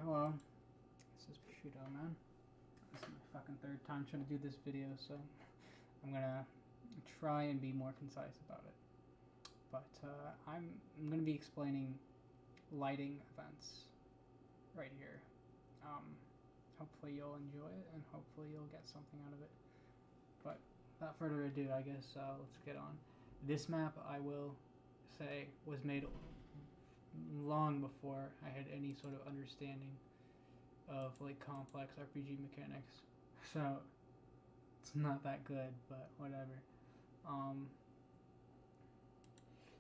hello. This is Prosciutto, man. This is my fucking third time trying to do this video, so I'm gonna try and be more concise about it. But I'm gonna be explaining lighting events right here. Hopefully you'll enjoy it, and hopefully you'll get something out of it. But without further ado, I guess let's get on. This map, I will say, was made long before I had any sort of understanding of like complex RPG mechanics, so it's not that good, but whatever.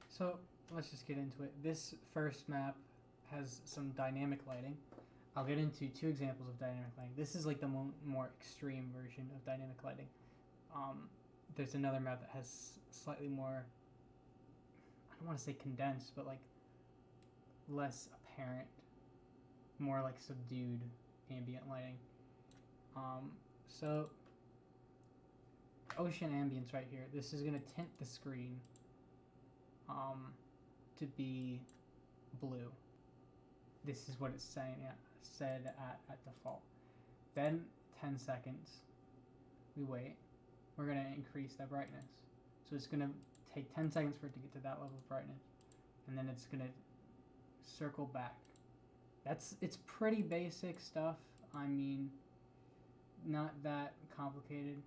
So let's just get into it. This first map has some dynamic lighting. I'll get into two examples of dynamic lighting. This is like the more extreme version of dynamic lighting. There's another map that has slightly more, I don't want to say condensed, but like less apparent, more like subdued ambient lighting. So ocean ambience right here. This is gonna tint the screen to be blue. This is what it's saying said at default. Then 10 seconds, we wait. We're gonna increase that brightness. So it's gonna take 10 seconds for it to get to that level of brightness, and then it's gonna circle back. It's pretty basic stuff. I mean, not that complicated.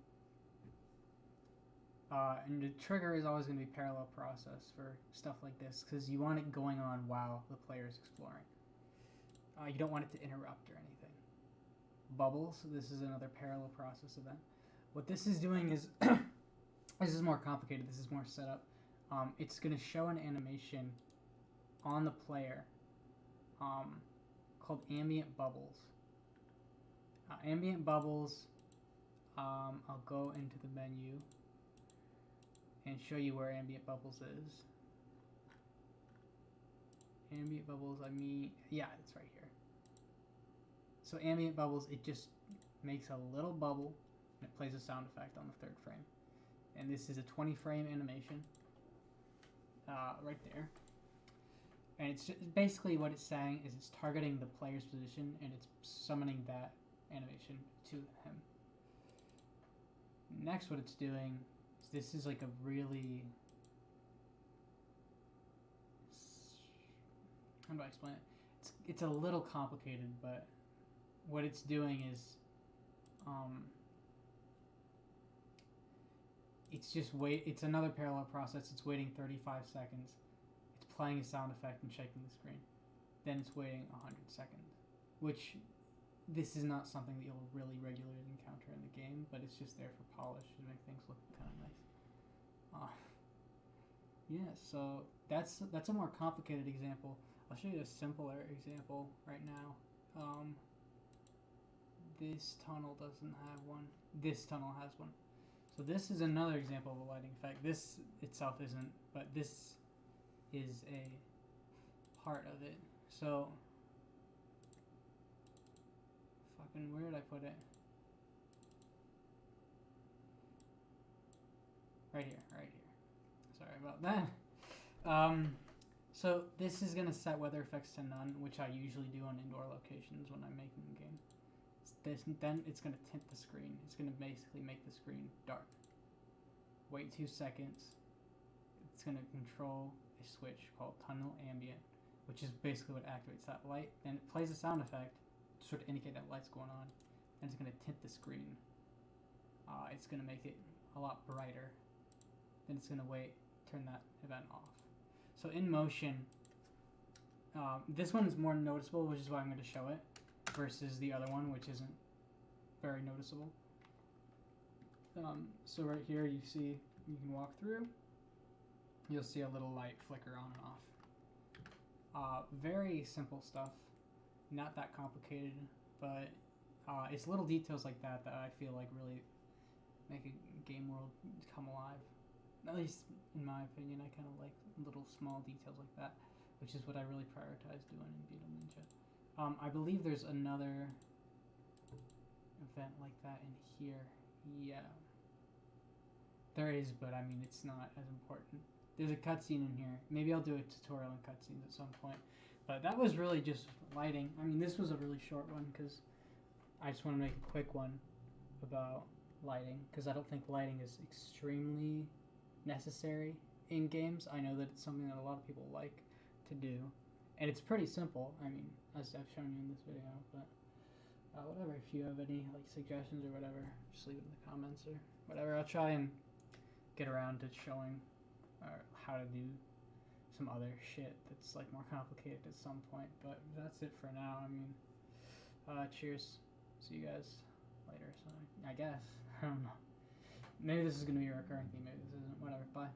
And the trigger is always going to be parallel process for stuff like this, because you want it going on while the player is exploring. You don't want it to interrupt or anything. Bubbles, this is another parallel process event. What this is doing is, this is more complicated, this is more setup. It's going to show an animation on the player called Ambient Bubbles. Ambient Bubbles, I'll go into the menu and show you where Ambient Bubbles is. Ambient Bubbles, yeah, it's right here. So Ambient Bubbles, it just makes a little bubble and it plays a sound effect on the third frame. And this is a 20 frame animation right there. And it's just, basically what it's saying is it's targeting the player's position and it's summoning that animation to him. Next, what it's doing is this is like a really, how do I explain it? It's a little complicated, but what it's doing is it's another parallel process. It's waiting 35 seconds. It's playing a sound effect and shaking the screen. Then it's waiting 100 seconds, which this is not something that you'll really regularly encounter in the game, but it's just there for polish to make things look kind of nice. Yeah, so that's a more complicated example. I'll show you a simpler example right now. This tunnel doesn't have one. This tunnel has one. So this is another example of a lighting effect. This itself isn't, but this is a part of it. So, fucking, where did I put it? Right here, right here. Sorry about that. So this is gonna set weather effects to none, which I usually do on indoor locations when I'm making a game. Then it's gonna tint the screen. It's gonna basically make the screen dark. Wait 2 seconds. It's gonna control a switch called Tunnel Ambient, which is basically what activates that light. Then it plays a sound effect to sort of indicate that light's going on. Then it's gonna tint the screen. It's gonna make it a lot brighter. Then it's gonna turn that event off. So in motion, this one is more noticeable, which is why I'm going to show it, versus the other one, which isn't very noticeable. So right here, you can walk through. You'll see a little light flicker on and off. Very simple stuff, not that complicated, but it's little details like that that I feel like really make a game world come alive. At least in my opinion, I kind of like little small details like that, which is what I really prioritize doing in Beetle Ninja. I believe there's another event like that in here. Yeah. There is, but I mean, it's not as important. There's a cutscene in here. Maybe I'll do a tutorial on cutscenes at some point. But that was really just lighting. I mean, this was a really short one because I just want to make a quick one about lighting because I don't think lighting is extremely necessary in games. I know that it's something that a lot of people like to do, and it's pretty simple. I mean, as I've shown you in this video, but whatever. If you have any like suggestions or whatever, just leave it in the comments or whatever. I'll try and get around to showing how to do some other shit that's like more complicated at some point. But that's it for now. I mean, cheers. See you guys later. So I guess I don't know. Maybe this is gonna be a recurring theme. Maybe this isn't. Whatever. Bye.